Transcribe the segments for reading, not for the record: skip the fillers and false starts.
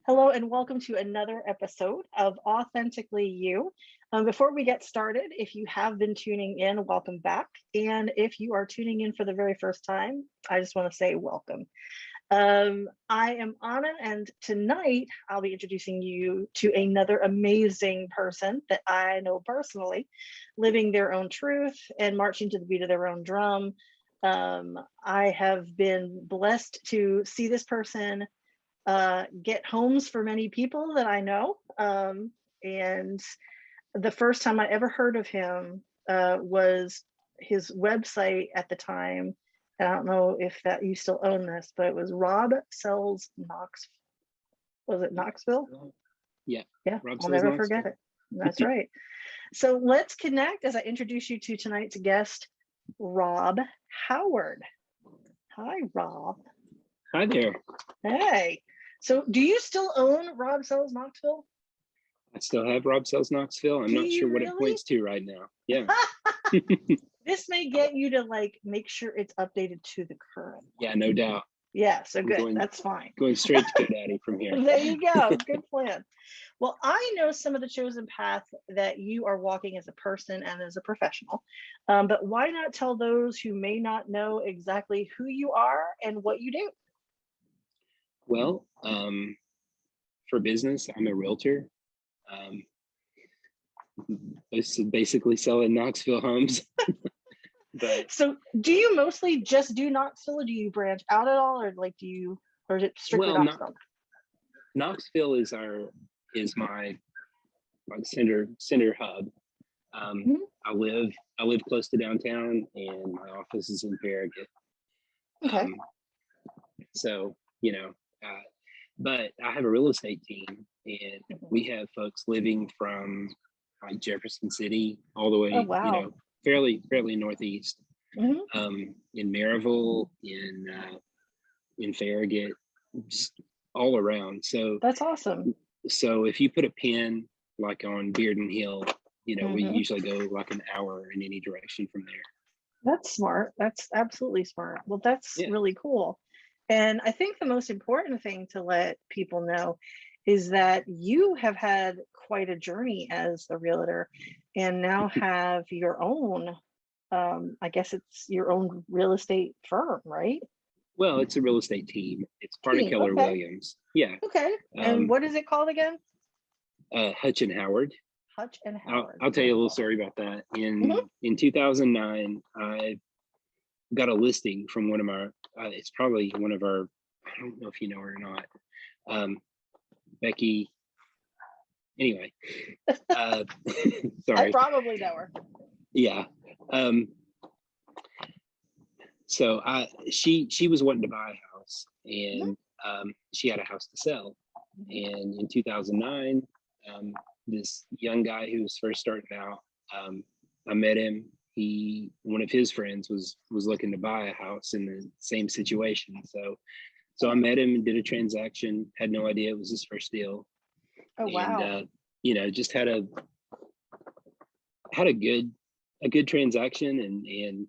Hello and welcome to another episode of Authentically You. Before we get started, if you have been tuning in, welcome back. And if you are tuning in for the very first time, I just want to say welcome. I am Anna, and tonight I'll be introducing you to another amazing person that I know personally, living their own truth and marching to the beat of their own drum. I have been blessed to see this person get homes for many people that I know. And the first time I ever heard of him was his website at the time. And I don't know if that you still own this, but it was Rob Sells Knox. Was it Knoxville? Yeah. Yeah, Rob I'll Sells never Knoxville. forget it. That's right. So let's connect as I introduce you to tonight's guest, Rob Howard. Hi, Rob. Hi there. Hey. So do you still own Rob Sells Knoxville? I still have Rob Sells Knoxville. I'm Do not you sure what it really? points to right now. Yeah. This may get you to make sure it's updated to the current. Yeah, no doubt. Yeah, so good. Going- That's fine. Going straight to GoDaddy from here. There you go. Good plan. Well, I know some of the chosen path that you are walking as a person and as a professional, but why not tell those who may not know exactly who you are and what you do? Well, for business, I'm a realtor. Basically selling Knoxville homes. But So do you mostly just do Knoxville, or do you branch out at all, or or is it strictly well, Knoxville? Knoxville is my center hub. Mhm. I live close to downtown, and my office is in Farragut. Okay. So but I have a real estate team, and we have folks living from like Jefferson City all the way, Oh, wow. fairly northeast, Mhm. in Maryville, in Farragut, just all around. So That's awesome. if you put a pin like on Bearden Hill, we Mhm. usually go like an hour in any direction from there. That's smart. That's absolutely smart. Well, that's Yeah. really cool. And I think the most important thing to let people know is that you have had quite a journey as a realtor and now have your own, I guess it's your own real estate firm, right? Well, it's a real estate team. It's part of Team. Keller Okay. Williams. Yeah. Okay. And what is it called again? Hutch and Howard. Hutch and Howard. I'll tell you a little story about that. Mhm. In 2009, I got a listing from one of our. It's probably one of our. I don't know if you know her or not. Becky. Anyway, I sorry. probably know her. Yeah. So she was wanting to buy a house, and she had a house to sell. And in 2009, this young guy who was first starting out, I met him. One of his friends was looking to buy a house in the same situation. So I met him and did a transaction. Had no idea it was his first deal. Oh, wow. And just had a good transaction, and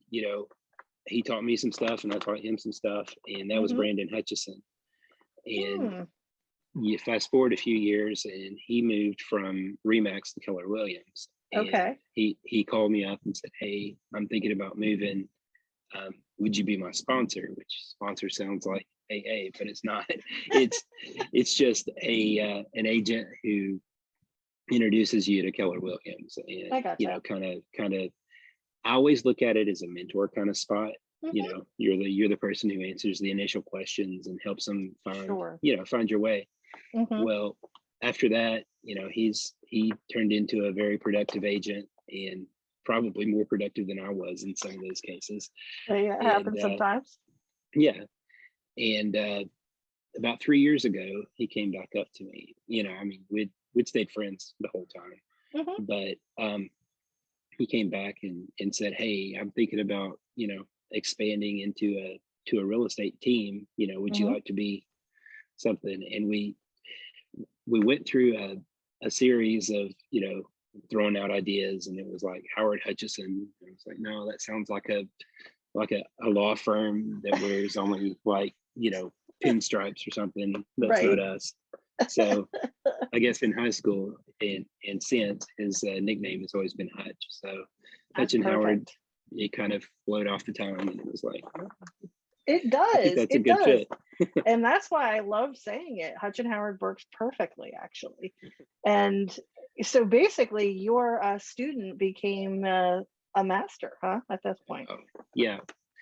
he taught me some stuff and I taught him some stuff, and that was Brandon Hutchison. And you fast forward a few years, and he moved from Remax to Keller Williams. And Okay. he called me up and said, "Hey, I'm thinking about moving. Would you be my sponsor?" Which sponsor sounds like AA, but it's not. It's just an agent who introduces you to Keller Williams, and I gotcha. kind of. I always look at it as a mentor kind of spot. You're the person who answers the initial questions and helps them find your way. Well, after that, he turned into a very productive agent, and probably more productive than I was in some of those cases. It happens sometimes. Yeah. And about 3 years ago, he came back up to me. We'd stayed friends the whole time, but he came back and said, "Hey, I'm thinking about expanding into a real estate team. Would you like to be something?" And we went through a series of throwing out ideas, and it was like Howard Hutchison. I was like, no, that sounds like a law firm that wears only pinstripes or something. That's not us. So I guess in high school and since, his nickname has always been Hutch. So Hutch That's and Howard, perfect. it kind of flowed off the tongue, and it was like, "Oh, It I think does. that's a It good does. fit." And that's why I love saying it. Hutch and Howard works perfectly, actually. And so basically, your student became a master, huh? At this point. Oh, yeah,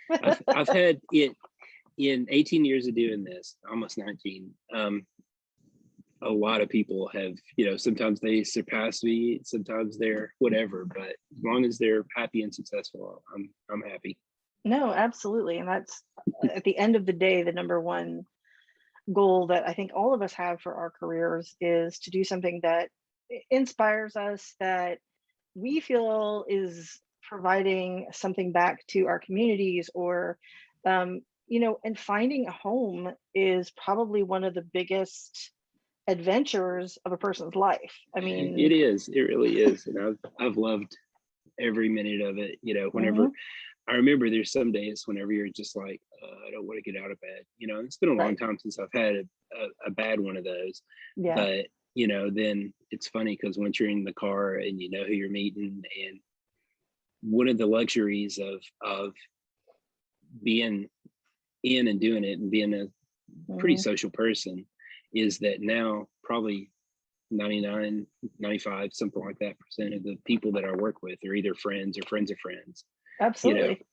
I've had it in 18 years of doing this, almost 19. A lot of people have, sometimes they surpass me, sometimes they're whatever, but as long as they're happy and successful, I'm happy. No, absolutely. And that's at the end of the day, the number one goal that I think all of us have for our careers is to do something that inspires us, that we feel is providing something back to our communities, or and finding a home is probably one of the biggest adventures of a person's life. I It mean, is, it really is, and I've loved every minute of it. Whenever mhm, I remember, there's some days whenever you're just like, I don't want to get out of bed. It's been a long right. time since I've had a bad one of those, Yeah. but then it's funny because once you're in the car and you know who you're meeting, and one of the luxuries of being in and doing it and being a pretty Mhm. social person is that now probably 99, 95, something like that percent of the people that I work with are either friends or friends of friends, you know, Absolutely.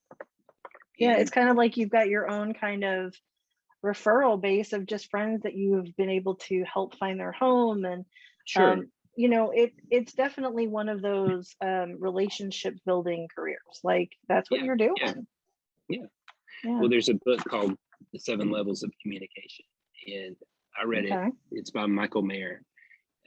Yeah, it's and kind of like you've got your own kind of referral base of just friends that you've been able to help find their home. And sure. it's definitely one of those relationship building careers. Like that's what Yeah, you're yeah, doing. yeah. Yeah. Well, there's a book called The Seven Levels of Communication, and I read it. Okay. It's by Michael Mayer.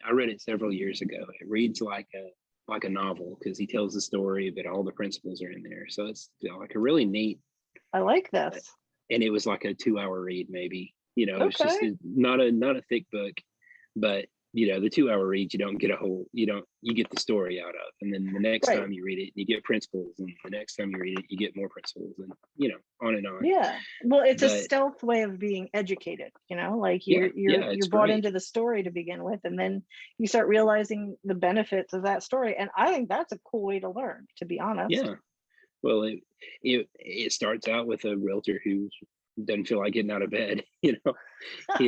I read it several years ago. It reads like a novel because he tells the story, but all the principles are in there. So it's like a really neat. I like uh, this. And it was like a 2 hour read, maybe. It's just Okay. not a thick book, but the 2 hour read, you don't get you get the story out of, and then the next Right. time you read it, you get principles, and the next time you read it, you get more principles, and on and on. Yeah. Well, it's a But stealth way of being educated, like yeah, yeah, you're it's bought great. into the story to begin with, and then you start realizing the benefits of that story. And I think that's a cool way to learn, to be honest. Yeah. Well, it starts out with a realtor who doesn't feel like getting out of bed. He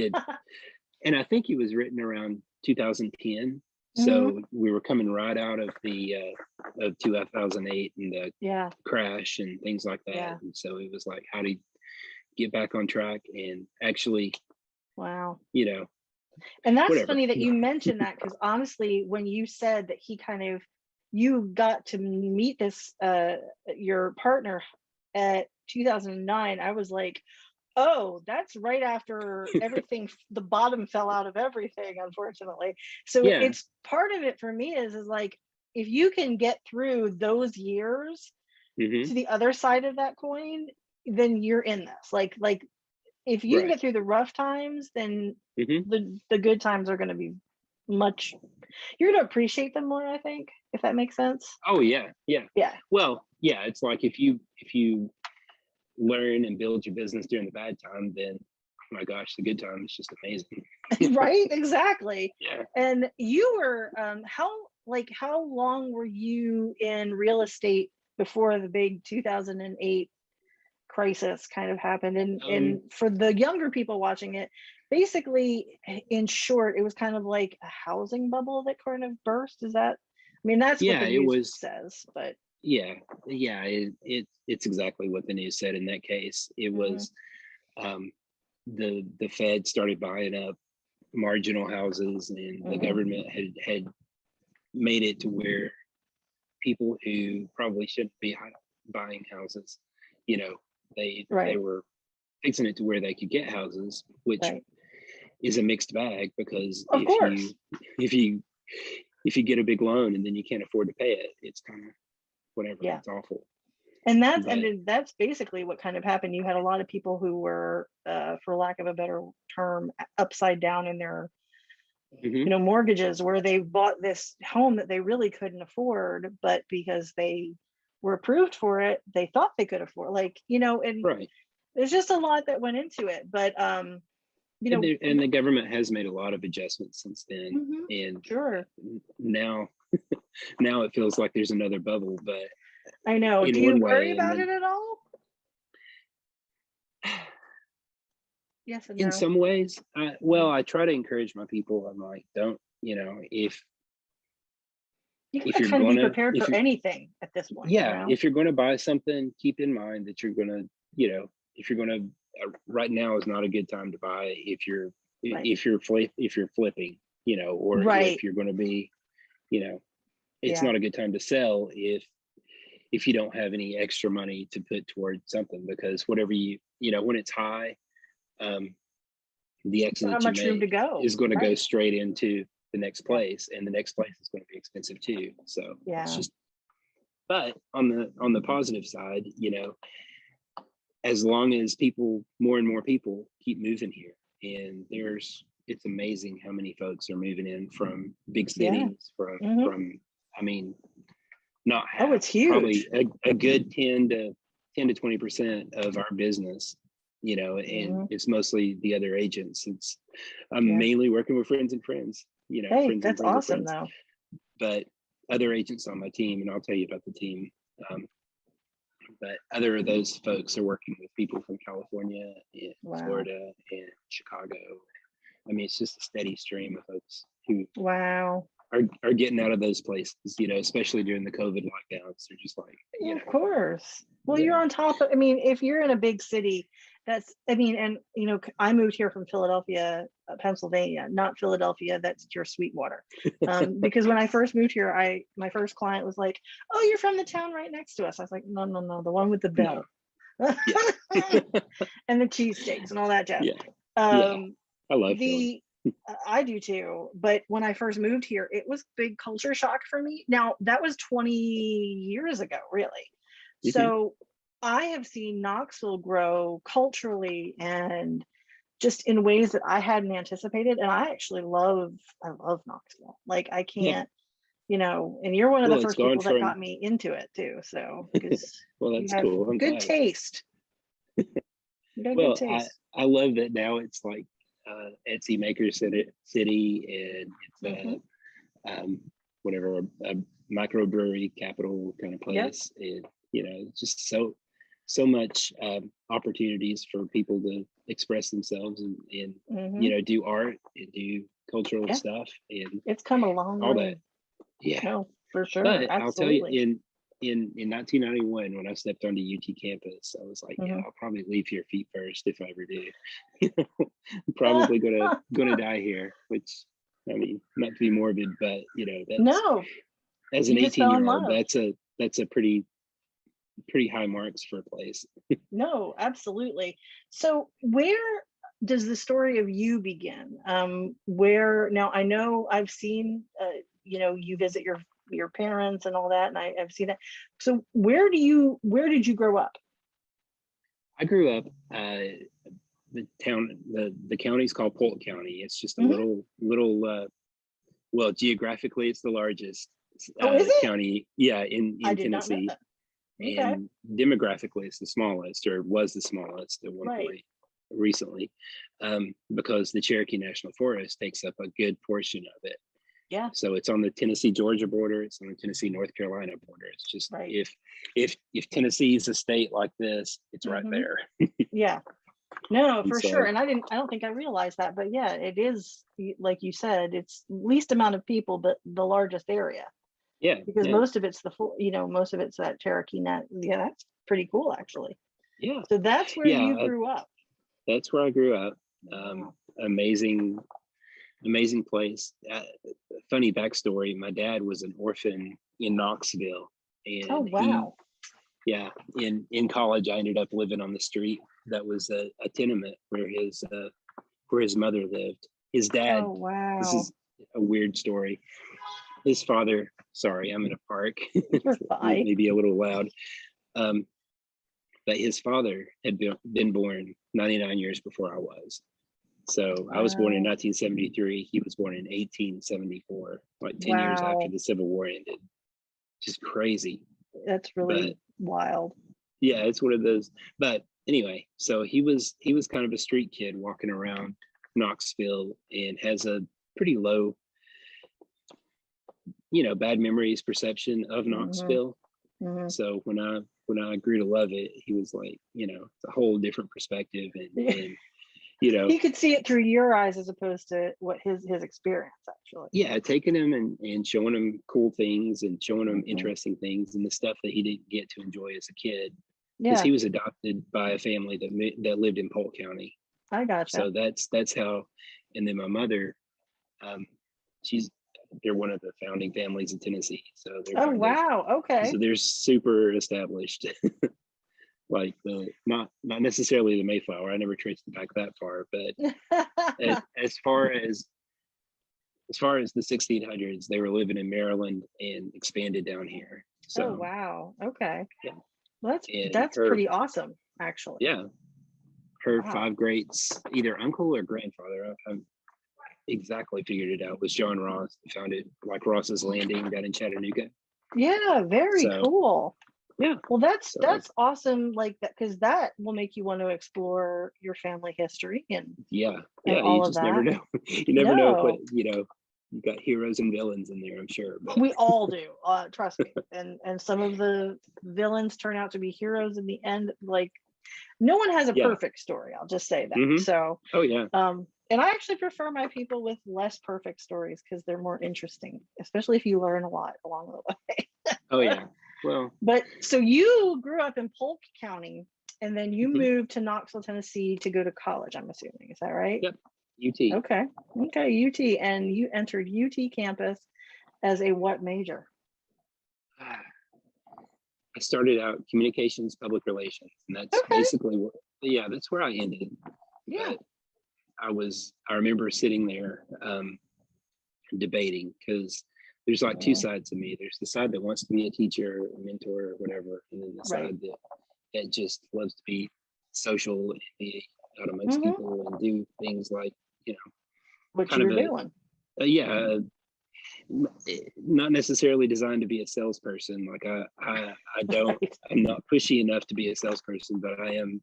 had, and I think he was written around 2010. Hmm. So we were coming right out of the of 2008 and the Yeah. crash and things like that. Yeah. And so it was like, how do you get back on track and actually, Wow. you know, And that's whatever. funny that you mentioned that, because honestly, when you said that you got to meet this your partner at 2009, I was like, oh, that's right after everything, the bottom fell out of everything, unfortunately. So Yeah. it's part of it for me is like, if you can get through those years Hmm. to the other side of that coin, then you're in this. Like if you can Right. get through the rough times, then Hmm. the good times are going to be much, you're going to appreciate them more, I think, if that makes sense. Oh yeah. Yeah. Yeah. Well, yeah, it's like if you learn and build your business during the bad time, then oh my gosh, the good time is just amazing. Right, exactly. Yeah. And you were how long were you in real estate before the big 2008 crisis kind of happened? And Um, for the younger people watching it, basically, in short, it was kind of like a housing bubble that kind of burst. Is that, I mean, that's what yeah, the it news was. says, but Yeah, yeah. It's exactly what the news said in that case. It mhm, was um, the Fed started buying up marginal houses, and the mhm, government had made it to where people who probably shouldn't be buying houses, you know, they right, were fixing it to where they could get houses, which right. is a mixed bag because Of course. if you if you get a big loan and then you can't afford to pay it, it's kind of whatever. Yeah. It's awful. And that's and But then that's basically what kind of happened. You had a lot of people who were, for lack of a better term, upside down in their, mhm, mortgages, where they bought this home that they really couldn't afford, but because they were approved for it, they thought they could afford, and right. there's just a lot that went into it. But you And, know, and the government has made a lot of adjustments since then. And sure. now, now it feels like there's another bubble, but I know. Do in you one worry way, and about then it at all? Yes and in no. some ways, I try to encourage my people. I'm like, don't, You if gotta you're kind of be gonna, prepared if for you anything at this point, you yeah, know? if you're going to buy something, keep in mind that you're going to, if you're going to, right now is not a good time to buy Right. if you're flipping, or Right. if you're going to be, you know, it's Yeah. not a good time to sell if you don't have any extra money to put towards something, because whatever when it's high, um, the You exit don't have that you much room to make go. is going to go Right. straight into the next Yeah. place, and the next place is going to be expensive too. So it's Yeah. just, but on the positive side, as long as more and more people keep moving here, and it's amazing how many folks are moving in from big Yeah. cities, from Hmm. I mean, not Oh, half, it's probably huge. a good 10 to 20% of our business, and Hmm. it's mostly the other agents. I'm Yeah. mainly working with friends and friends, Hey, friends and that's friends of awesome friends, though. but other agents on my team, and I'll tell you about the team. Um, but other of those folks are working with people from California and Wow. Florida and Chicago. I mean, it's just a steady stream of folks who Wow. are getting out of those places, especially during the COVID lockdowns. They're just like, Well, of course. Well, you're yeah, on top of, I mean, if you're in a big city, I mean, and I moved here from Philadelphia, Pennsylvania, not Philadelphia, that's your Sweetwater. Because when I first moved here, my first client was like, "Oh, you're from the town right next to us." I was like, "No, no, no, the one with the no, bell." yeah, And the cheesesteaks and all that jazz. yeah, yeah. Um, I love Philly. the I do too, but when I first moved here, it was big culture shock for me. Now, that was 20 years ago, really. Hmm. So I have seen Knoxville grow culturally and just in ways that I hadn't anticipated. And I love Knoxville. Like I Yeah. can't, and you're one of the Well, it's first gone people that from. got me into it too. So, because Well, you that's have cool. I'm good glad. taste. You got good Well, I taste. I love that now it's like Etsy Maker City, and it's Hmm. whatever, a microbrewery capital kind of Yep. place. And just so much opportunities for people to express themselves, and Hmm. do art and do cultural Yeah. stuff and It's come a long all that. way. Yeah. No, for sure. But I'll tell you, Absolutely. in 1991, when I stepped onto UT campus, I was like, yeah, Hmm. I'll probably leave here feet first if I ever do. I'm probably gonna die here, which, I mean, not to be morbid, but that's, No, as an you just fell in 18-year-old, love. that's a pretty high marks for a place. No, absolutely. So where does the story of you begin? Where now I know I've seen, you visit your parents and all that, and I've seen that. So where did you grow up? I grew up, the county's called Polk County. It's just a Hmm. little well, geographically it's the largest Oh, is it? county, yeah, I in did not know Tennessee. that. Okay. And demographically it's the smallest, or was the smallest at one Right. point recently, because the Cherokee National Forest takes up a good portion of it. Yeah. So it's on the Tennessee Georgia border, it's on the Tennessee North Carolina border. It's just, Right. if Tennessee is a state like this, it's right Hmm. there. Yeah. No, And for sure. so, And I don't think I realized that, but yeah, it is like you said, it's least amount of people, but the largest area. yeah, Because yeah, most of it's most of it's that Cherokee net. Yeah, that's pretty cool actually. yeah, So that's where yeah, you grew up. that's where I grew up. Wow. Amazing, amazing place. Funny backstory: my dad was an orphan in Knoxville, Oh, and wow. yeah, in college, I ended up living on the street that was a tenement where his mother lived. His dad. Oh, This wow. is a weird story. His father. Sorry, I'm in a park. You're It fine. may be a little loud. Um, but his father had been born 99 years before I was. So I was born in Wow. 1973. He was born in 1874, like 10 years after Wow. the Civil War ended. Just crazy. That's But really wild. yeah, it's one of those. But anyway, so he was kind of a street kid walking around Knoxville and has a pretty low, bad memories perception of Knoxville. So when I grew to love it, he was like, it's a whole different perspective, and he could see it through your eyes as opposed to what his experience actually. Yeah, taking him and showing him cool things and showing him interesting things and the stuff that he didn't get to enjoy as a kid. Because he was adopted by a family that lived in Polk County. I gotcha. So that's how. And then my mother, they're one of the founding families in Tennessee. So they're wow, okay. So they're super established. Like not necessarily the Mayflower. I never traced it back that far, but as far as the 1600s, they were living in Maryland and expanded down here. So wow, okay. Yeah. Well, that's pretty awesome, actually. Yeah. Her 5 greats, either uncle or grandfather, I exactly figured it out, was John Ross, who founded like Ross's Landing down in Chattanooga. Yeah, very cool. Yeah. Well, that's awesome, like that, because that will make you want to explore your family history and you just never know. You never know what you got heroes and villains in there, I'm sure. But. We all do, trust me. And some of the villains turn out to be heroes in the end. Like, no one has a perfect story. I'll just say that. So. Oh yeah. And I actually prefer my people with less perfect stories because they're more interesting, especially if you learn a lot along the way. Oh yeah. Well. But so you grew up in Polk County, and then you moved to Knoxville, Tennessee to go to college, I'm assuming. Is that right? Yep. UT. Okay, UT. And you entered UT campus as a what major? I started out communications, public relations, and that's basically that's where I ended. Yeah. But I remember sitting there debating, because there's like two sides of me. There's the side that wants to be a teacher, a mentor, or whatever, and then the side that just loves to be social and be out amongst people and do things like, what you were doing. Not necessarily designed to be a salesperson. Like I don't, I'm not pushy enough to be a salesperson, but I am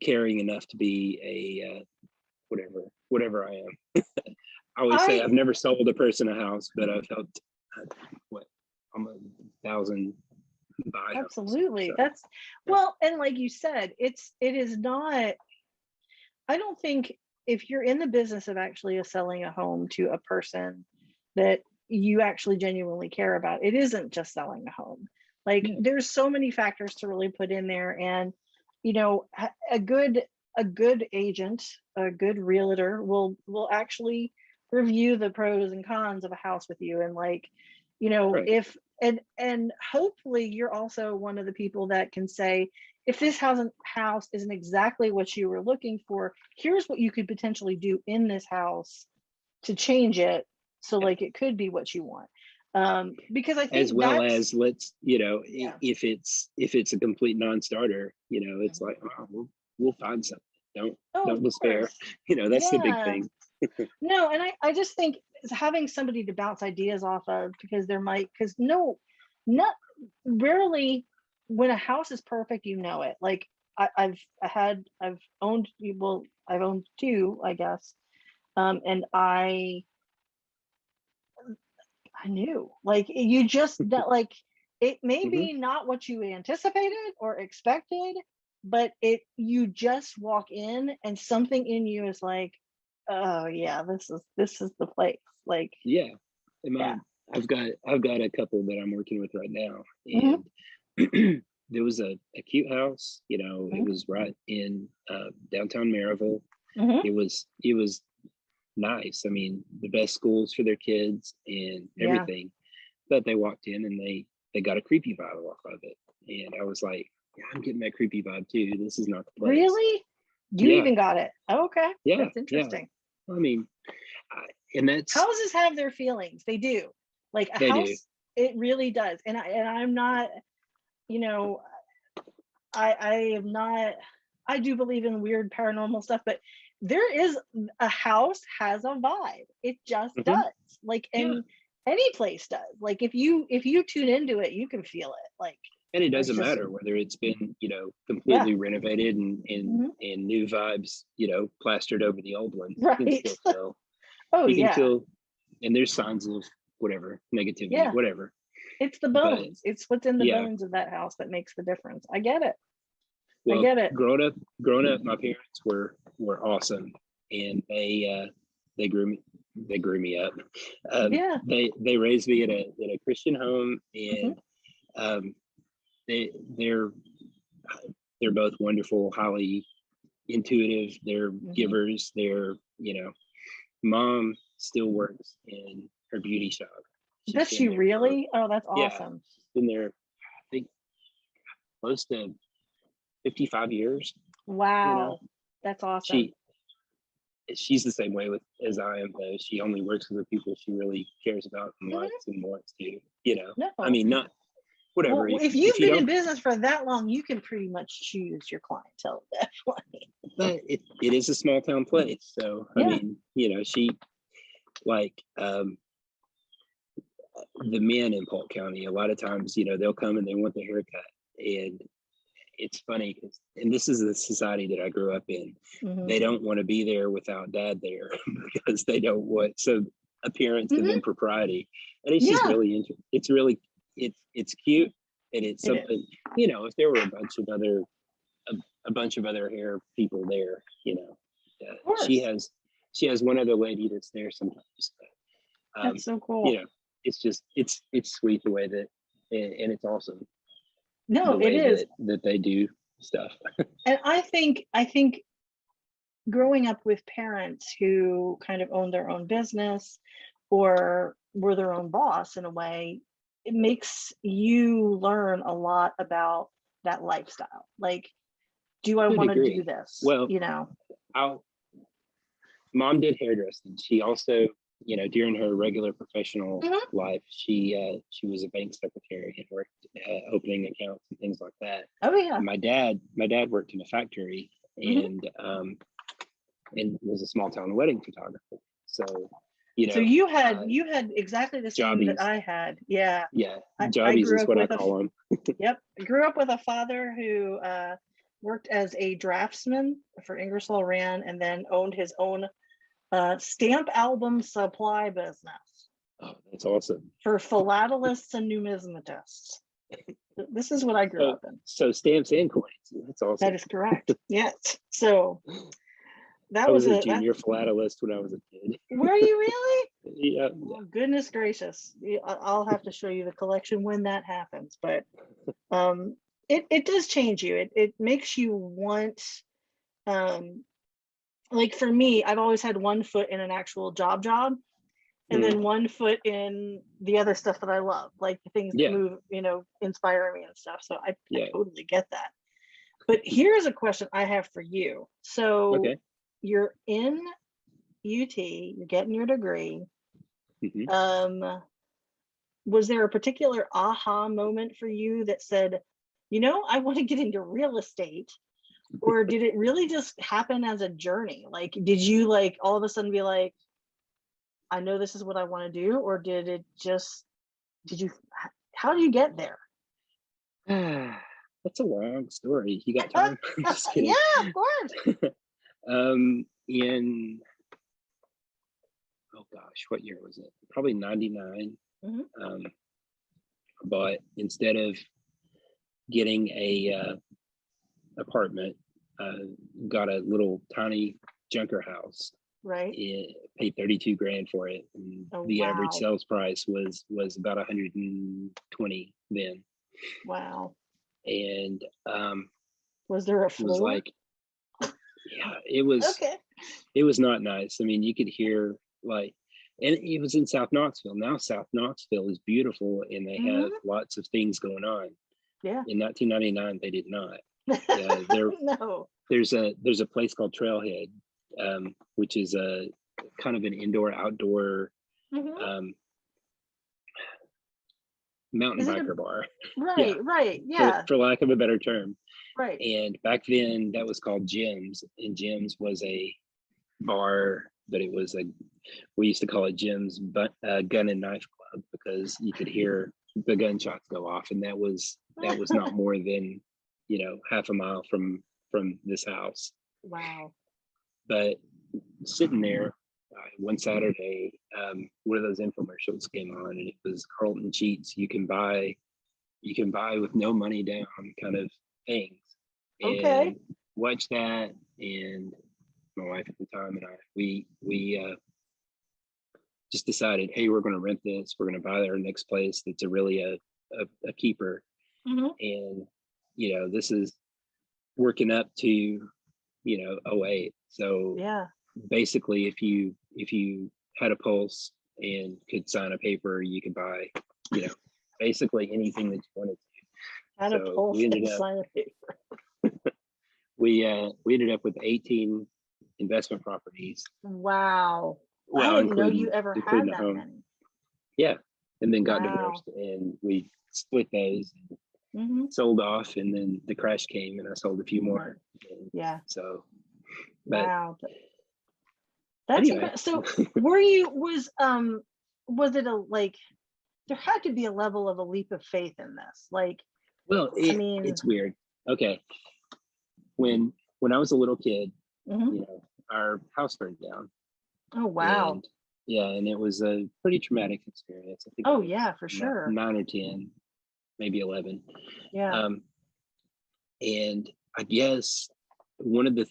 caring enough to be a whatever I am. I always say I've never sold a person a house, but I've helped almost 1,000 buy. Absolutely. So, that's well, and like you said, it is not. I don't think if you're in the business of actually selling a home to a person that you actually genuinely care about, it isn't just selling a home. Like there's so many factors to really put in there, and a good agent, a good realtor will actually review the pros and cons of a house with you, and if and hopefully you're also one of the people that can say, if this house isn't exactly what you were looking for, here's what you could potentially do in this house to change it so like it could be what you want. Because I think as well as if it's a complete non-starter, it's like, we'll find something. Don't despair. That's the big thing. No, and I just think having somebody to bounce ideas off of, because not rarely when a house is perfect, it. Like I've owned 2, I guess, and I knew, like, you just that, like, it may be not what you anticipated or expected, but you just walk in and something in you is like, oh yeah, this is the place. Like, I've got a couple that I'm working with right now, and there was a cute house. It was right in downtown Maryville. It was nice. I mean, the best schools for their kids and everything. But they walked in and they got a creepy vibe off of it, and I was like, I'm getting that creepy vibe too. This is not the place. Really? You even got it? Oh, okay. Yeah, that's interesting. I mean, and that's houses have their feelings. They do. Like a house, it really does. And I'm not, I am not. I do believe in weird paranormal stuff, but a house has a vibe. It just does. Like, and any place does. Like if you tune into it, you can feel it. Like, And it It's doesn't just, matter whether it's been, yeah. completely renovated Mhm. and new vibes, plastered over the old ones. You can Right. still feel, Oh, you can yeah. feel, and there's signs of whatever, negativity, Yeah. whatever. It's the But bones. It's what's in the yeah, bones of that house that makes the difference. I get it. I well, get it. growing up, my parents were awesome, and they grew me up. Yeah. They raised me in a Christian home, Mhm. and um, they they're both wonderful, highly intuitive. They're Mhm. givers. Mom still works in her beauty shop. She's Does been she there for, really? Oh, that's yeah, awesome. she's been there, I think, close to 55 years. You know, Wow. That's awesome. she she's the same way with as I am, though. She only works with the people she really cares about and Mhm. likes and wants to. I No. mean, not whatever. Well, if If you've you been in don't, business for that long, you can pretty much choose your clientele at that point. but it is a small town place. So I Yeah. mean, she like the men in Polk County. A lot of times, they'll come and they want their haircut, and it's funny because, and this is the society that I grew up in. Mhm. They don't want to be there without dad there because they don't want so appearance and Mhm. impropriety, and it's just Yeah, really interesting. It's really it's cute, and it's it is. something. If there were a bunch of other hair people there, Of she course. has one other lady that's there sometimes. That's Um, so you cool. know, it's just it's sweet the way that, and it's awesome No, the it way is. that they do stuff. And I think growing up with parents who kind of own their own business or were their own boss in a way, it makes you learn a lot about that lifestyle. Like, do I To a want to do degree. this? Well, You know? I'll mom did hairdressing. She also, during her regular professional Mhm. life, she was a bank secretary and worked opening accounts and things like that. Oh, yeah. And my dad worked in a factory Mhm. and was a small town wedding photographer. So, So you had uh, you had exactly the same that jobbies, I had. Yeah. yeah, I jobbies grew is up what I with a call them. yep. I grew up with a father who worked as a draftsman for Ingersoll Rand and then owned his own stamp album supply business Oh, that's awesome. for philatelists and numismatists. This is what I grew So, up in. so stamps and coins. That's That awesome. is correct. Yes. So I that was was a a that junior philatelist when I was a kid. were you really? Yeah, Oh, goodness gracious. I'll have to show you the collection when that happens. But um it does change you. It makes you want um like for me, I've always had one foot in an actual job and then Mhm. one foot in the other stuff that I love, like the things that Yeah, move, inspire me and stuff. So I yeah. totally get that. But here's a question I have for you. So Okay. you're in UT, you're getting your degree. Hmm. Um, was there a particular aha moment for you that said, I want to get into real estate? Or did it really just happen as a journey? Like, did you like all of a sudden be like, I know this is what I want to do? Or did you, how do you get there? That's a long story. You got time? Just Yeah, kidding. of course. In oh gosh, what year was it? Probably 99. Hmm. Um, but instead of getting a apartment, uh, got a little tiny junker house. Right. It paid 32 grand for it, and Oh, the average wow. sales price was about 120 then, Wow. and Was there a was floor? like, yeah, Okay. it was not nice. I mean, you could hear like, and it was in South Knoxville. Now South Knoxville is beautiful, and they have Hmm. lots of things going on. Yeah. In 1999, they did not. There No. there's a place called Trailhead, which is a kind of an indoor outdoor Hmm. um, mountain Is it a biker bar. Yeah, right, right. for Yeah. for lack of a better term. Right. And back then, that was called Jim's, and Jim's was a bar, but it was a we used to call it Jim's but gun and knife club because you could hear the gunshots go off, and that was that was not more than, half a mile from this house. Wow. But sitting there one Saturday, one of those infomercials came on, and it was Carlton Cheats. You can buy with no money down kind of things. Okay. And watch that, and my wife at the time and I, we just decided, hey, we're going to rent this. We're going to buy our next place that's really a keeper. And this is working up to 08. So yeah, basically, if you had a pulse and could sign a paper, you could buy basically anything that you wanted to. had a pulse and sign a paper. We ended up with 18 investment properties. Wow. Well, I didn't know you ever had that many. Yeah. And then got divorced, and we split those, sold off, and then the crash came and I sold a few more. And yeah. So wow. That's anyway. So was it there had to be a level of a leap of faith in this? Well, it's weird. Okay. When I was a little kid, our house burned down. Oh, wow. And it was a pretty traumatic experience. I think. Oh, yeah, for sure. 9 or 10, maybe 11. Yeah. And I guess one of the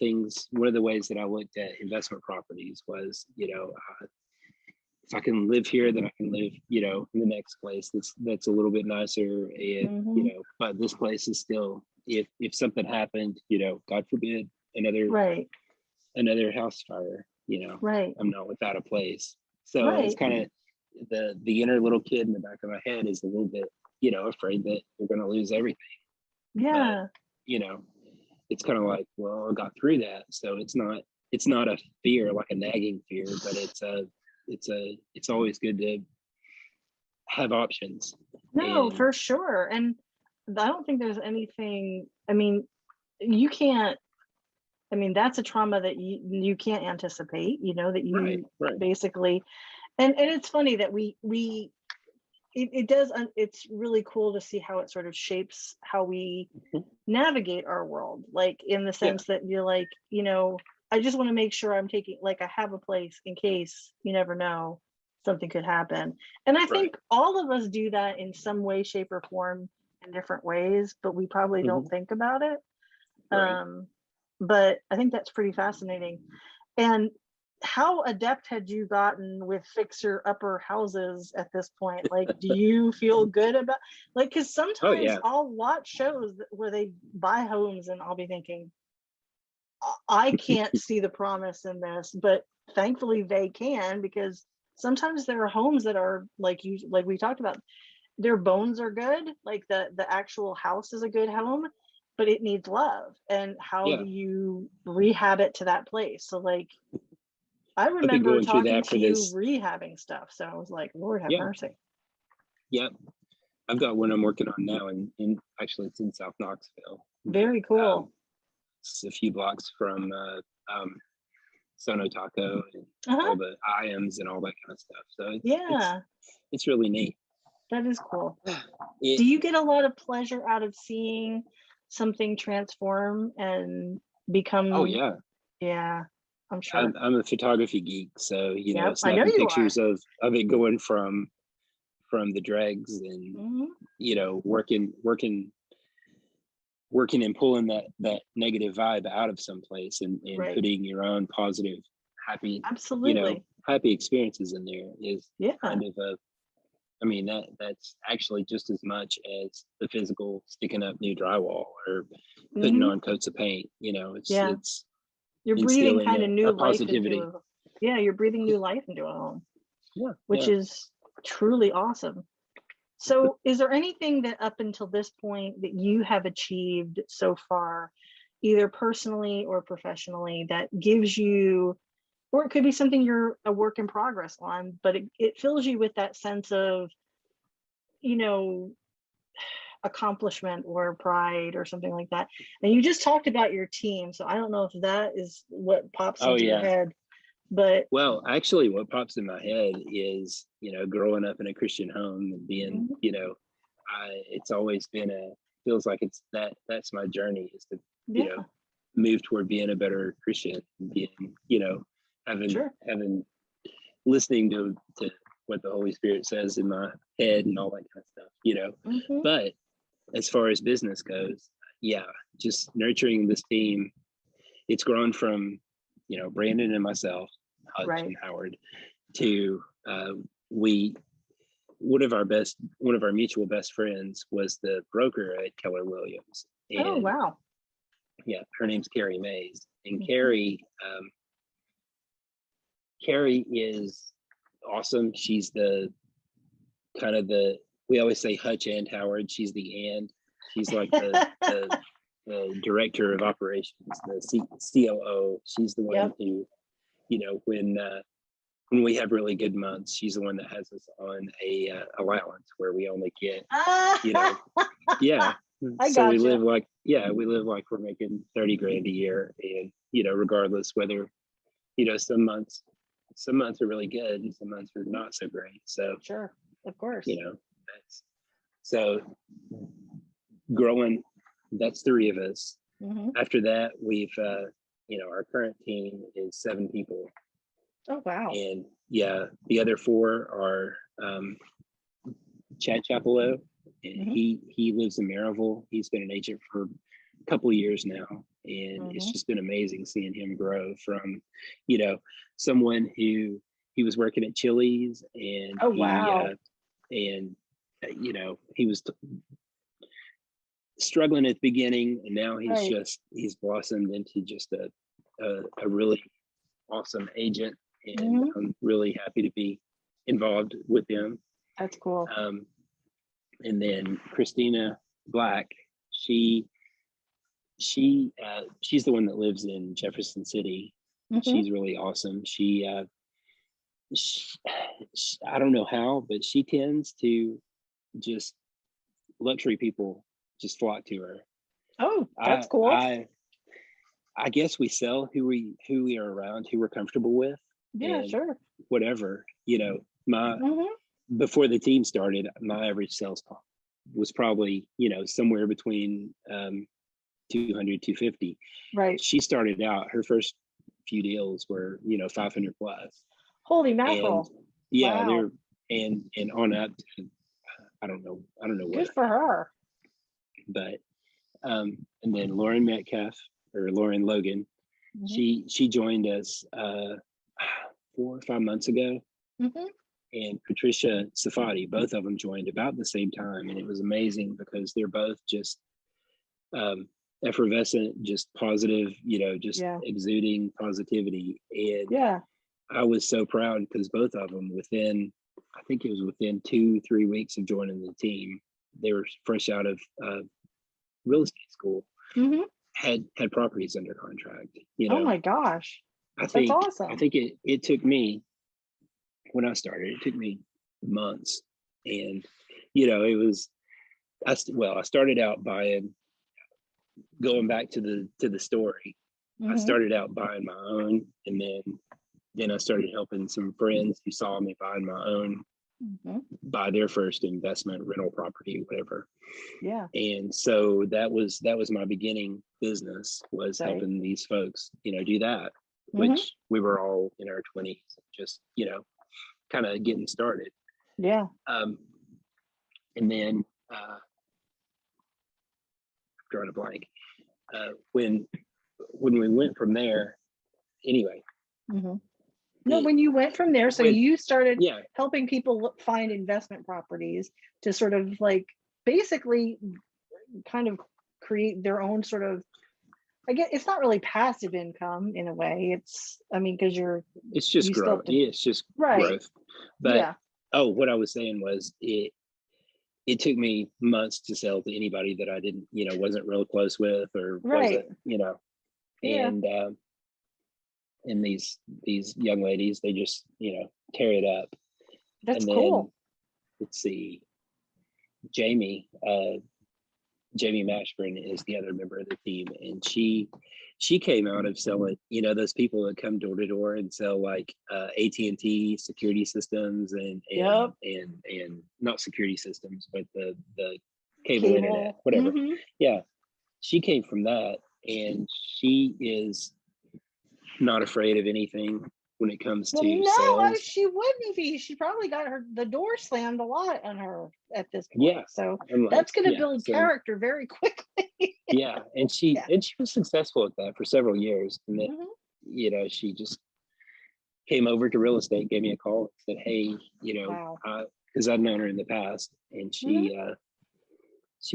ways that I looked at investment properties was, if I can live here, then I can live, in the next place that's a little bit nicer. And, but this place is still, if something happened, God forbid, another house fire, right. I'm not without a place. So it's kind of the inner little kid in the back of my head is a little bit, afraid that you're going to lose everything. Yeah. But, it's kind of like, well, I got through that. So it's not a fear, like a nagging fear, but it's always good to have options. No, for sure. And I don't think there's anything, you can't, that's a trauma that you can't anticipate, that you right. basically, and it's funny that it does, it's really cool to see how it sort of shapes how we navigate our world, in the sense that you're I just want to make sure I'm taking, I have a place in case, you never know, something could happen. And I think all of us do that in some way, shape, or form in different ways, but we probably don't think about it. But I think that's pretty fascinating. And how adept had you gotten with fixer-upper houses at this point? Do you feel good about, because sometimes I'll watch shows where they buy homes and I'll be thinking, I can't see the promise in this, but thankfully they can, because sometimes there are homes that are like we talked about, their bones are good, the actual house is a good home, but it needs love. And how do you rehab it to that place? So I remember talking to you rehabbing stuff, so I was like, Lord have mercy. Yep. I've got one I'm working on now, in actually it's in South Knoxville. Very cool. It's a few blocks from Sono Taco and all the IAMs and all that kind of stuff. So it's really neat. That is cool. Do you get a lot of pleasure out of seeing something transform and become? Oh yeah. Yeah, I'm sure. I'm a photography geek, so snapping pictures of it going from the dregs, and working and pulling that negative vibe out of someplace, and putting your own positive, happy, happy experiences in there is kind of that's actually just as much as the physical sticking up new drywall or putting on coats of paint. It's you're breathing kind of new life into you're breathing new life into a home, which is truly awesome. So is there anything that up until this point that you have achieved so far, either personally or professionally, that gives you, or it could be something you're a work in progress on, but it fills you with that sense of, accomplishment or pride or something like that? And you just talked about your team, so I don't know if that is what pops into your head. But actually what pops in my head is, growing up in a Christian home and being, it's always been feels like that's my journey, is to, Yeah. move toward being a better Christian, being, Sure. having listening to what the Holy Spirit says in my head and all that kind of stuff, Mm-hmm. But as far as business goes, just nurturing this team. It's grown from, Brandon and myself, Hutch Right. and Howard, to one of our mutual best friends was the broker at Keller Williams. And Oh, wow. yeah, her name's Carrie Mays. And Mhm. Carrie is awesome. She's the kind of we always say Hutch and Howard. She's the and. She's like the director of operations, the COO. She's the one Yep. who, when we have really good months, she's the one that has us on a allowance where we only get, yeah. I So we gotcha. live like we're making 30 grand a year, and regardless whether, some months are really good and some months are not so great. So Sure, of course. that's so growing. That's 3 of us. Mm-hmm. After that, we've our current team is 7 people. Oh, wow. And the other 4 are Chad Chapello, and Mm-hmm. he lives in Maryville. He's been an agent for a couple of years now, and it's just been amazing seeing him grow from, someone who he was working at Chili's, and Oh, wow. he was struggling at the beginning, and now he's blossomed into just a really awesome agent, and I'm really happy to be involved with him. That's cool. And then Christina Black, she's the one that lives in Jefferson City. She's really awesome. She I don't know how, but she tends to just luxury people just flock to her. Oh, that's cool. I guess we sell who we are around, who we're comfortable with. Yeah, sure. Whatever, before the team started, my average sales comp was probably, somewhere between 200, 250. Right. She started out, her first few deals were, 500 plus. Holy mackerel. And yeah, wow. and on up to, I don't know what. Good for her. But and then Lauren Logan, she joined us 4 or 5 months ago. And Patricia Safadi, both of them joined about the same time, and it was amazing because they're both just effervescent, just positive, exuding positivity. And I was so proud because both of them, I think it was within 2-3 weeks of joining the team, they were fresh out of real estate school, had properties under contract. Oh my gosh, that's awesome. I think it took me, when I started, it took me months, and it was I started out going back to the story. I started out buying my own, and then I started helping some friends who saw me buying my own buy their first investment rental property, whatever. Yeah. And so that was my beginning business, was helping these folks, do that, which we were all in our 20s, just, kind of getting started. Yeah. And then drawing a blank. When we went from there, anyway. No, when you went from there, so you started helping people find investment properties to sort of like basically kind of create their own sort of, I guess it's not really passive income in a way. It's, I mean, because it's just growth. It's just growth. But what I was saying was it took me months to sell to anybody that I didn't, wasn't real close with, or wasn't, and these young ladies, they just, tear it up. That's cool. Let's see, Jamie Mashburn is the other member of the team, and she came out of selling, those people that come door to door and sell like AT&T security systems and not security systems, but the cable internet, Cable. whatever. Yeah, she came from that, and she is not afraid of anything when it comes Well, to no, sales. she wouldn't be. She probably got the door slammed a lot on her at this Yeah, point. So I'm like, that's going to yeah. build So character very quickly. yeah, and she Yeah. was successful at that for several years, and then she just came over to real estate, gave me a call, said, "Hey, Wow. because I'd known her in the past, and she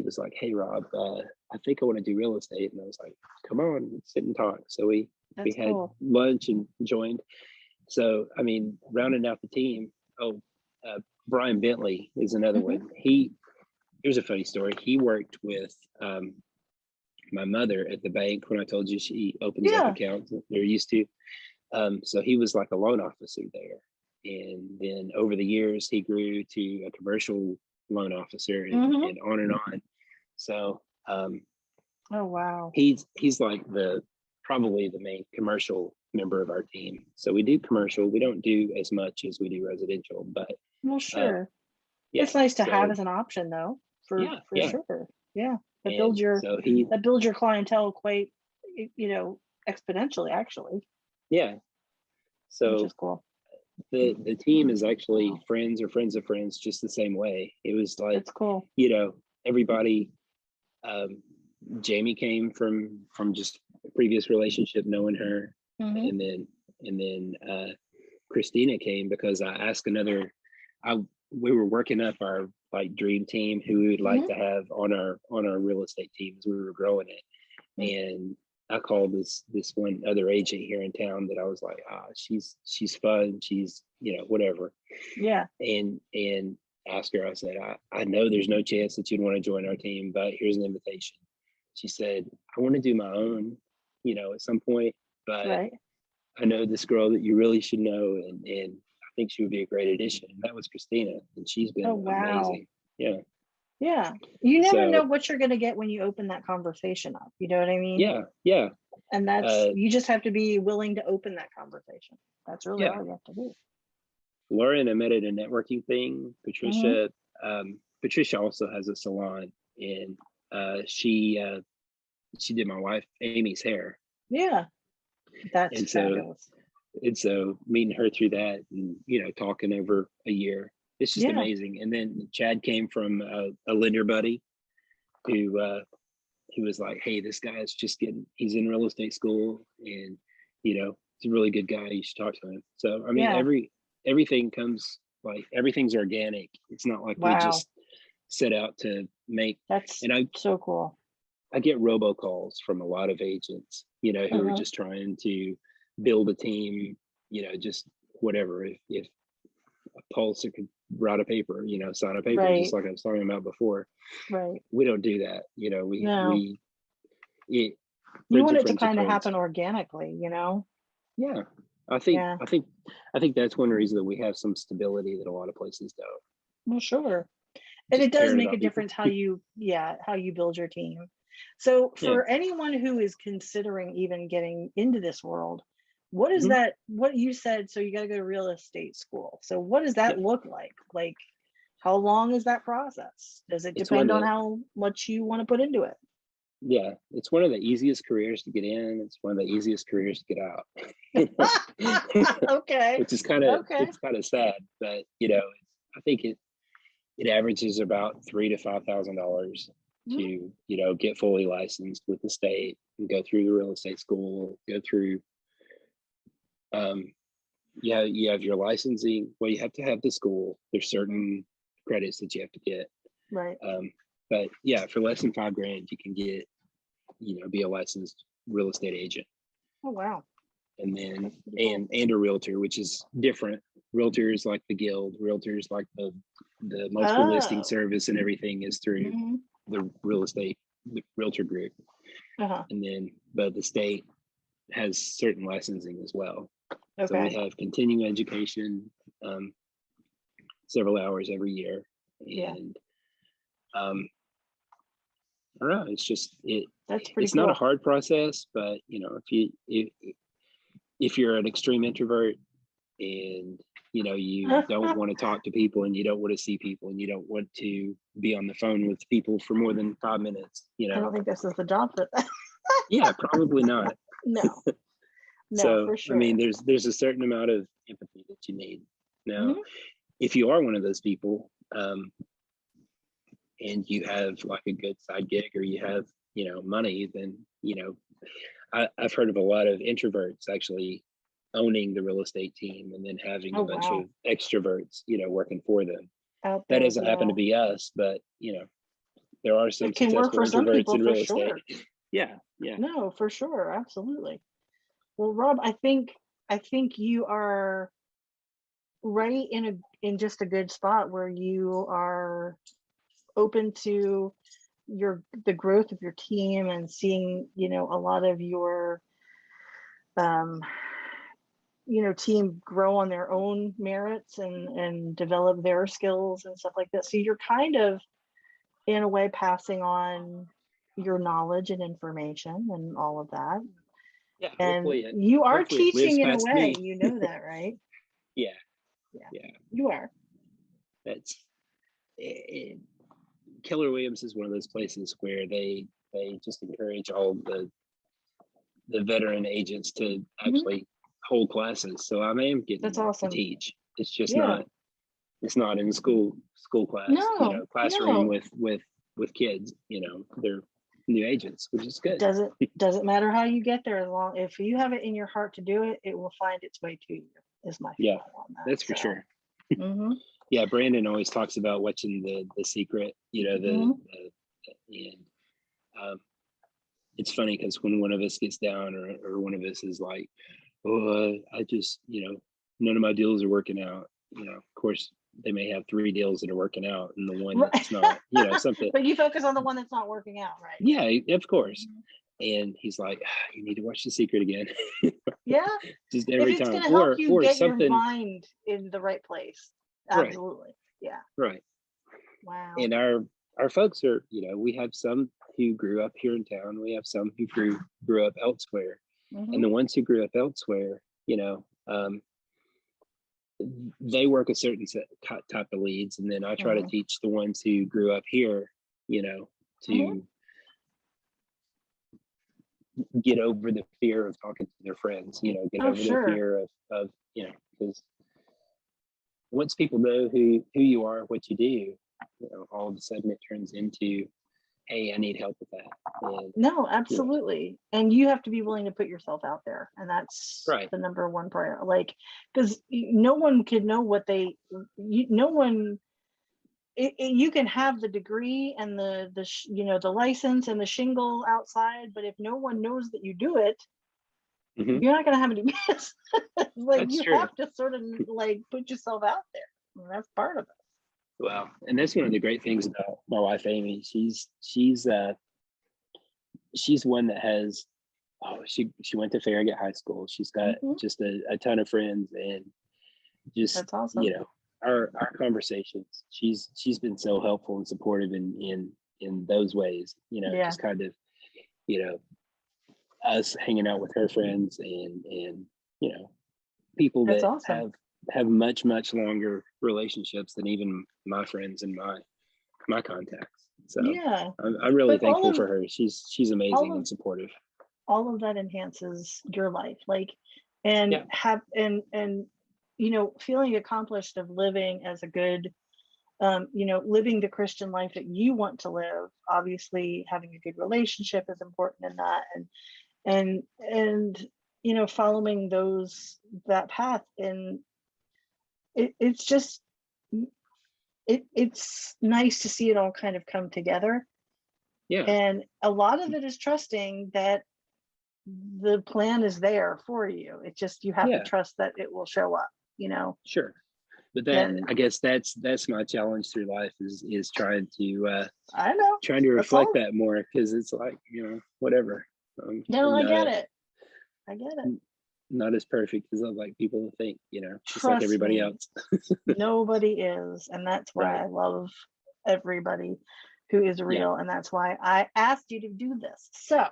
was like, "Hey, Rob, I think I want to do real estate," and I was like, "Come on, let's sit and talk." So we That's had cool. lunch and joined. So I mean, rounding out the team. Oh, Brian Bentley is another one. Here's a funny story. He worked with my mother at the bank when I told you she opens up Yeah. accounts. They're used to. So he was like a loan officer there. And then over the years, he grew to a commercial loan officer and on and on. So Oh, wow. he's like probably the main commercial member of our team. So we do commercial. We don't do as much as we do residential, but Well, sure. yeah. It's nice to have So as an option, though, for yeah. sure. Yeah. That And builds your so clientele quite, exponentially, actually, yeah. which So is cool. the team is actually friends or friends of friends, just the same way. It was like, That's cool. Everybody, Jamie came from just a previous relationship, knowing her. And then Christina came because I asked we were working up our like dream team who we would like to have on our real estate team as we were growing it. And I called this one other agent here in town that I was like, she's fun, she's whatever. Yeah. And asked her, I said, I know there's no chance that you'd want to join our team, but here's an invitation. She said, I want to do my own, at some point, but I know this girl that you really should know, and I think she would be a great addition. And that was Christina, and she's been amazing. Yeah. Yeah. You never know So what you're going to get when you open that conversation up. You know what I mean? yeah. And that's, you just have to be willing to open that conversation. That's really all you have to do. Laura and I met at a networking thing. Patricia, Patricia also has a salon, and she did my wife Amy's hair. Yeah. That's fabulous. And so meeting her through that, and talking over a year, it's just amazing. And then Chad came from a lender buddy who was like, hey, this guy's he's in real estate school, and he's a really good guy, you should talk to him. So I mean, everything comes, like, everything's organic. It's not like we just set out to make. That's so cool. I get robocalls from a lot of agents, who are just trying to build a team, just whatever. If a Pulse could write a paper, sign a paper, just like I was talking about before. Right. We don't do that. You want it to kind of happen organically, Yeah. I think that's one reason that we have some stability that a lot of places don't. Well, sure. And it does make a difference how you build your team. So for anyone who is considering even getting into this world, what is that, what you said, so you got to go to real estate school. So what does that look like? Like, how long is that process? Does it depend on how much you want to put into it? Yeah, it's one of the easiest careers to get in. It's one of the easiest careers to get out. Okay. Which is it's kind of sad, but I think it averages about $3,000 to $5,000 to get fully licensed with the state and go through the real estate school, go through you have your licensing. Well, you have to have the school. There's certain credits that you have to get, right? But yeah, for less than $5,000 you can get be a licensed real estate agent. Oh, wow. And then and a realtor, which is different. Realtors like the guild, realtors like the multiple listing service, and everything is through the realtor group. And then but the state has certain licensing as well. So we have continuing education, several hours every year. And I don't know, it's just it's not a hard process, but if you're an extreme introvert and you don't want to talk to people, and you don't want to see people, and you don't want to be on the phone with people for more than 5 minutes, I don't think this is the job for that. Yeah, probably not. No, So, for I sure. mean, there's a certain amount of empathy that you need. Now, if you are one of those people, and you have like a good side gig, or you have, money, then, I've heard of a lot of introverts actually owning the real estate team, and then having a bunch of extroverts, working for them. Out That there, doesn't happen to be us, but there are some it can work successful for some introverts people, in for real sure. estate. Yeah. No, for sure, absolutely. Well, Rob, I think you are right in just a good spot where you are open to the growth of your team, and seeing, a lot of your um team grow on their own merits, and develop their skills and stuff like that. So you're kind of, in a way, passing on your knowledge and information and all of that. Yeah. And you are Hopefully it lives teaching in a past way, me. you know that, right? Yeah. You are. That's Keller Williams is one of those places where they just encourage all the veteran agents to actually hold classes. So I am getting That's to awesome. teach. It's just not, it's not in the school class, classroom with kids, they're new agents, which is good. Doesn't matter how you get there, as long if you have it in your heart to do it, it will find its way to you, is my feeling on that. That's for sure. Yeah, Brandon always talks about watching the Secret, and it's funny because when one of us gets down, or one of us is like, oh, I just, none of my deals are working out, of course they may have 3 deals that are working out, and the one that's not, something. But you focus on the one that's not working out, right? Yeah, of course. And he's like, you need to watch The Secret again. Yeah. Just every if it's time. Gonna help you get something, your mind in the right place. Absolutely. Right. Yeah. Right. Wow. And our folks are, we have some who grew up here in town. We have some who grew up elsewhere. And the ones who grew up elsewhere, they work a certain type of leads. And then I try to teach the ones who grew up here, to get over the fear of talking to their friends, get over the fear of because once people know who you are, what you do, all of a sudden it turns into, hey, I need help with that. And, no, absolutely. And you have to be willing to put yourself out there. And that's the number one priority. Like, because no one could know what no one, you can have the degree and the license and the shingle outside, but if no one knows that you do it, you're not going to have any business. Like, that's true. Have to sort of like put yourself out there. And that's part of it. Well, and that's one of the great things about my wife, Amy. She's one that has, she went to Farragut High School. She's got just a ton of friends, and just, that's awesome. Our conversations, she's been so helpful and supportive in those ways, just kind of, us hanging out with her friends, and people that awesome. have much longer relationships than even my friends and my contacts. So yeah, I'm really thankful for her. She's amazing and supportive. All of that enhances your life, like, and feeling accomplished of living as a good, living the Christian life that you want to live. Obviously, having a good relationship is important in that, and following that path. And it's just, it's nice to see it all kind of come together. Yeah. And a lot of it is trusting that the plan is there for you. It's just, you have to trust that it will show up, Sure. But I guess that's my challenge through life is trying to trying to reflect that more, because it's like, whatever. I get it. Not as perfect as like people think, just like everybody else. Nobody is. And that's why I love everybody who is real. And that's why I asked you to do this. So,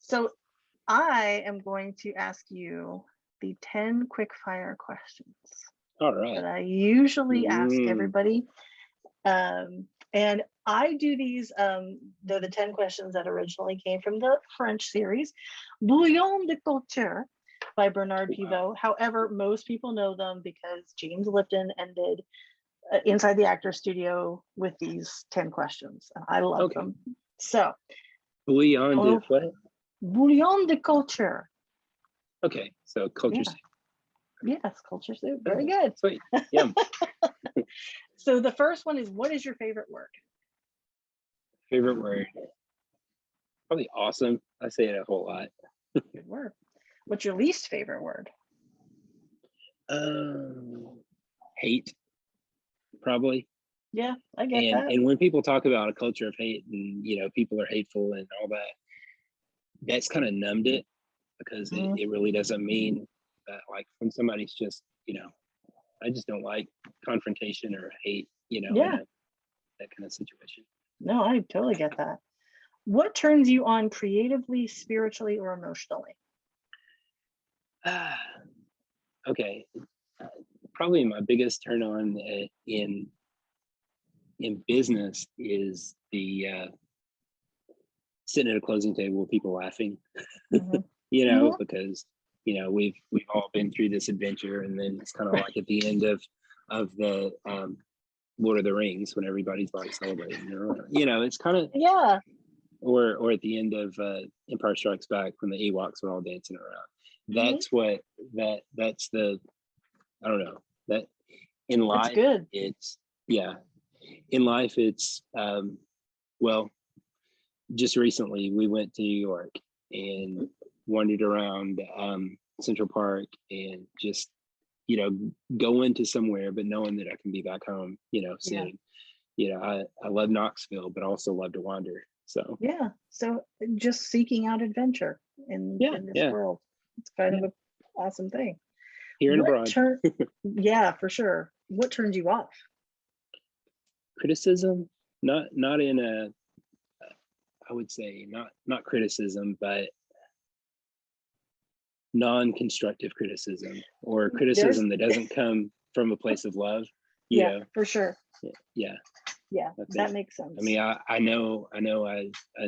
so I am going to ask you the 10 quick fire questions All that right. I usually ask Mm, everybody. And I do these, they're the 10 questions that originally came from the French series, Bouillon de Culture by Bernard wow. Pivot. However, most people know them because James Lipton ended Inside the Actor Studio with these 10 questions. And I love Okay. them. So, Bouillon de oh, what? Bouillon de Culture. Okay. So culture. Yeah, yes, culture soup. Very Oh, good. sweet. Yum. So the first one is, what is your favorite word? Favorite word? Probably awesome. I say it a whole lot. Good word. What's your least favorite word? Um, hate, probably. Yeah, I get And that. and when people talk about a culture of hate and people are hateful and all that, that's kind of numbed it because it, Mhm. it really doesn't mean that like when somebody's just, I just don't like confrontation or hate, in Yeah, a that kind of situation. no, I totally get that. What turns you on creatively, spiritually, or emotionally? Ah, okay. Uh, Probably my biggest turn on in business is the sitting at a closing table with people laughing, Hmm. Hmm. because we've all been through this adventure, and then it's kind of like at the end of the Lord of the Rings when everybody's like celebrating, it's kind of, Yeah. or at the end of Empire Strikes Back when the Ewoks are all dancing around. Hmm. That's what that's the I don't know that in It's life good. it's yeah in life it's well, just recently we went to New York and wandered around Central Park and just going to somewhere, but knowing that I can be back home, Yeah. soon. I love Knoxville, but also love to wander. So Yeah. So just seeking out adventure yeah, in this yeah, world. It's kind of yeah. an awesome thing. Here and What abroad, turn Yeah, for sure. What turns you off? criticism, not in a, I would say not criticism, but non-constructive criticism or There's criticism that doesn't come from a place of love. You Yeah, know, for sure. yeah. Yeah, I that think. makes I sense. mean, I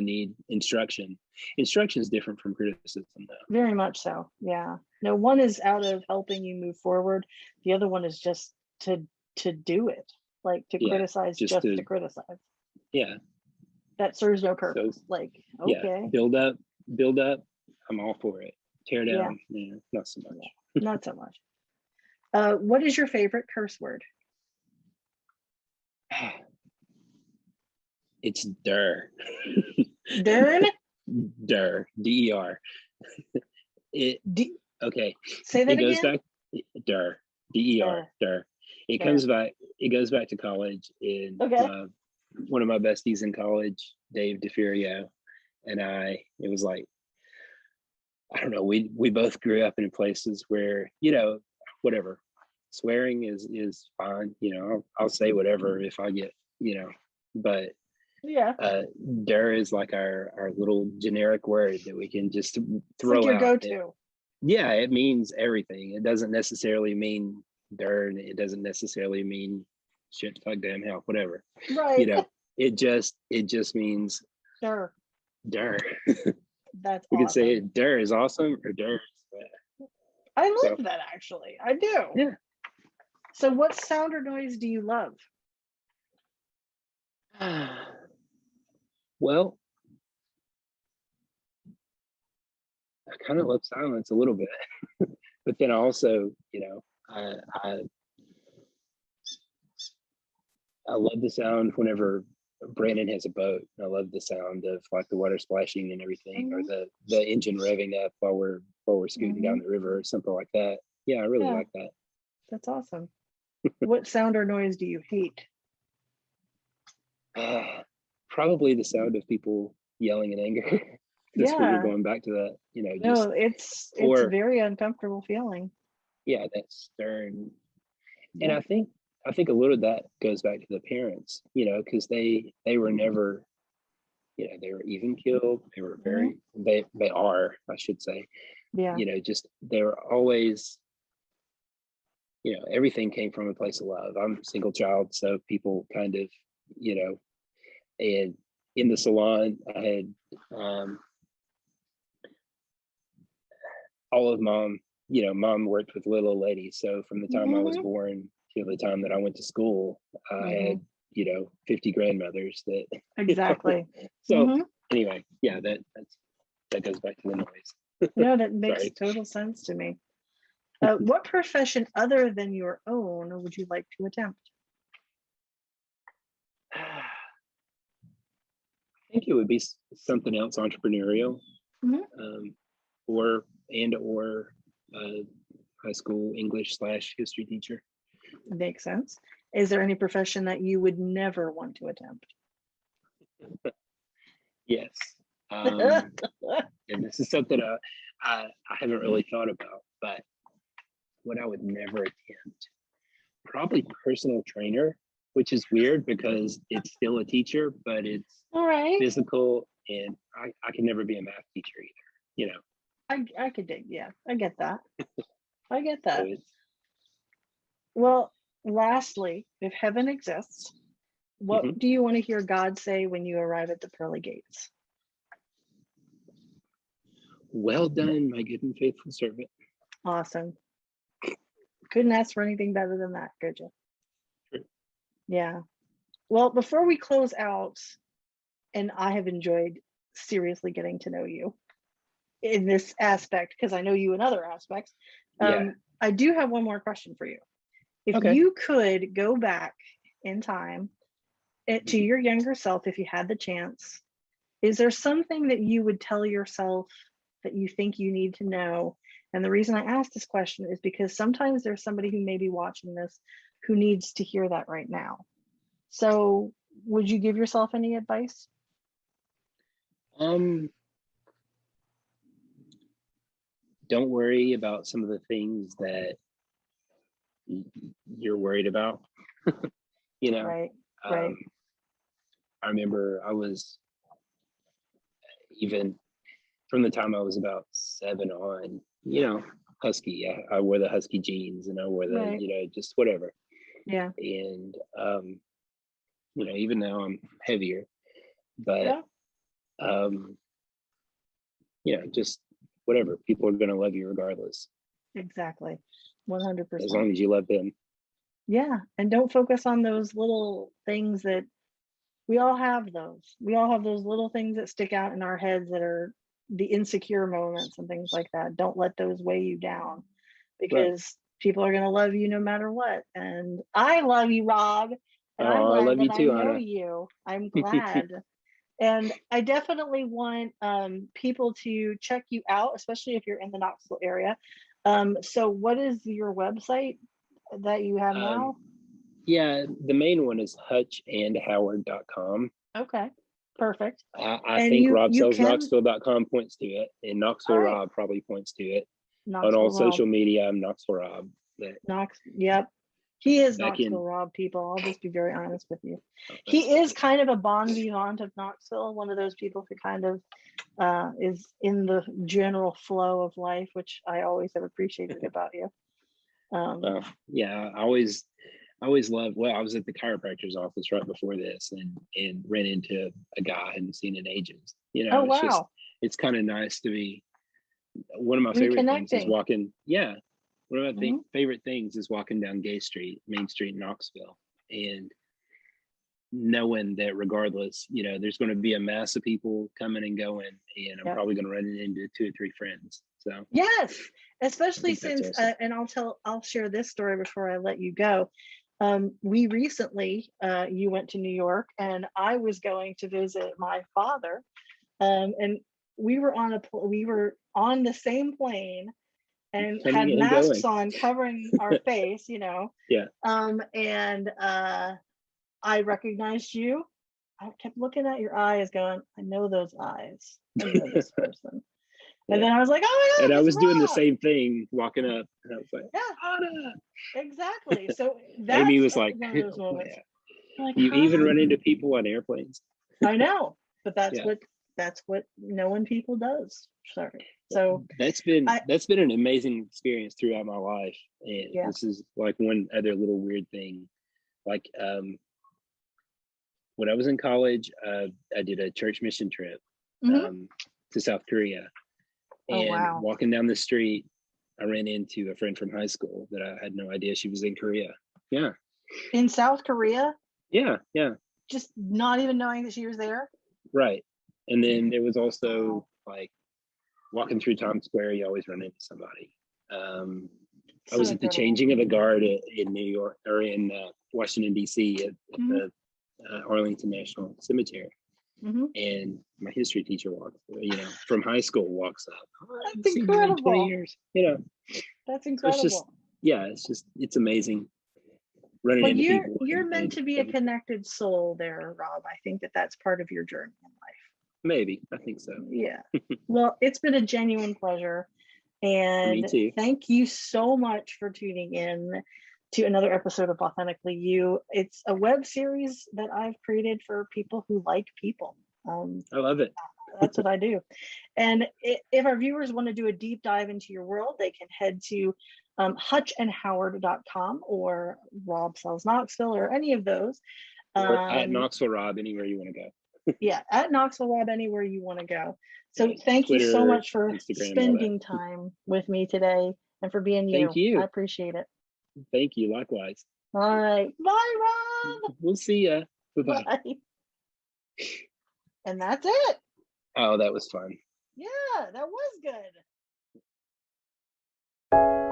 need instruction. Instruction is different from criticism, though. Very much so. Yeah. No, one is out of helping you move forward. The other one is just to do it. Like to Yeah, criticize just just to to criticize. yeah. That serves no So purpose. Like, yeah, okay. build up. I'm all for it. Tear Yeah, down, not so yeah. much. Not so much. What is your favorite curse word? It's der. Dern? Der. Der. It D- okay. Say It that goes again? back der. Der. Der. It Der. comes back. It goes back to college. In Okay. my one of my besties in college, Dave DeFurio, and I. It was like, I don't know. We both grew up in places where whatever, swearing is fine. I'll say whatever if I get but Yeah. der is like our little generic word that we can just It's like throw your out. It, go-to. yeah, it means everything. It doesn't necessarily mean der. It doesn't necessarily mean shit, fuck, damn, hell, whatever. You Right. know, it just means Sure. der. That's We could say awesome. it, der is awesome or der is bad. I So love that actually. I do. yeah. So what sound or noise do you love? Well, I kind of love silence a little bit, but then also, I I I love the sound whenever Brandon has a boat. I love the sound of like the water splashing and everything, or Hmm. the engine revving up while we're scooting down Hmm. the river or something like that. Yeah, I really Yeah, like that. that's awesome. What sound or noise do you hate? Uh, Probably the sound of people yelling in anger. That's what you're Yeah. going back to that, just No, it's or very uncomfortable feeling. yeah, that stern. And Yeah. I think a little of that goes back to the parents, because they were never, they were even killed. They were Hmm. very they are, I should say, Yeah. Just they were always, everything came from a place of love. I'm a single child, so people kind of, and in the salon, I had all of mom worked with little ladies. So from the time I was born to the time that I went to school, I had, 50 grandmothers that Exactly. So anyway, yeah, that goes back to the noise. No, that makes Sorry. total sense to me. What profession other than your own would you like to attempt? I think it would be something else entrepreneurial, or high school English/history teacher. Makes sense. Is there any profession that you would never want to attempt? Yes. And this is something I haven't really thought about, but what I would never attempt, probably personal trainer, which is weird because it's still a teacher, but it's All right. physical, and I can never be a math teacher either. I could dig. Yeah, I get that. I get that. So Well, lastly, if heaven exists, what do you want to hear God say when you arrive at the pearly gates? Well done, my good and faithful servant. Awesome. Couldn't ask for anything better than that, could you? True. Yeah. Well, before we close out, and I have enjoyed seriously getting to know you in this aspect, because I know you in other aspects. I do have one more question for you. If you could go back in time to your younger self, if you had the chance, is there something that you would tell yourself that you think you need to know? And the reason I ask this question is because sometimes there's somebody who may be watching this who needs to hear that right now. So would you give yourself any advice? Don't worry about some of the things that you're worried about. Right. I remember I was, even from the time I was about 7 on, husky. I wore the husky jeans, and I wore the, just whatever. Yeah. And even now I'm heavier, but just whatever. People are gonna love you regardless. Exactly. 100%. As long as you love them. Yeah. And don't focus on those little things that we all have those. We all have those little things that stick out in our heads that are the insecure moments and things like that. Don't let those weigh you down, because people are going to love you no matter what. And I love you, Rob. And I'm glad I love that you too, I know Anna. you. I'm glad. And I definitely want people to check you out, especially if you're in the Knoxville area. So what is your website that you have now? Yeah, the main one is hutchandhoward.com. Okay, perfect. I think RobSellsKnoxville.com points to it, and Knoxville Rob probably points to it. On all social media, I'm Knoxville Rob. Yep. He is Knoxville Rob, people. I'll just be very honest with you. He is kind of a bon vivant of Knoxville, one of those people who kind of is in the general flow of life, which I always have appreciated about you. Yeah, I always loved. Well, I was at the chiropractor's office right before this, and ran into a guy I hadn't seen in ages. Oh, wow. It's kind of nice to be. One of my favorite things is walking. Yeah, one of my favorite things is walking down Main Street in Knoxville, and knowing that regardless, there's going to be a mass of people coming and going, and I'm probably going to run into 2 or 3 friends. So yes, especially since, awesome. And I'll share this story before I let you go. We recently, you went to New York, and I was going to visit my father, and we were on the same plane and had masks on covering our face, Yeah. And I recognized you. I kept looking at your eyes going, I know those eyes. I know this person. And then I was like, oh my God. And I was doing the same thing walking up. And I was like, Anna. Exactly. So that's Amy was like, one of those moments. Like, you even run into people on airplanes. I know, but that's what that's what knowing people does. Sorry. So That's been I, an amazing experience throughout my life. And yeah. this is like one other little weird thing. Like when I was in college, I did a church mission trip to South Korea. Oh, And wow. walking down the street, I ran into a friend from high school that I had no idea she was in Korea. Yeah. In South Korea? Yeah. Yeah. Just not even knowing that she was there? Right. And then there was also like walking through Times Square, you always run into somebody. I was at the changing of the guard in New York, or in Washington, D.C. at the Arlington National Cemetery. And my history teacher walks, from high school walks up. That's incredible. 20 years, That's So incredible. it's amazing running into people. You're meant to be a connected soul there, Rob. I think that's part of your journey in life. Maybe. I think so. Yeah. Well, it's been a genuine pleasure. And me too. Thank you so much for tuning in to another episode of Authentically You. It's a web series that I've created for people who like people. I love it. That's what I do. And if our viewers want to do a deep dive into your world, they can head to hutchandhoward.com or Rob Sells Knoxville or any of those. Or at Knoxville Rob, anywhere you want to go. Yeah, at Knoxville Rob, anywhere you want to go. So thank Twitter, you so much for Instagram, spending time with me today and for being you. Thank you. I appreciate it. Thank you. Likewise. All right. Bye, Rob. We'll see ya. Bye-bye. Bye. And that's it. Oh, that was fun. Yeah, that was good.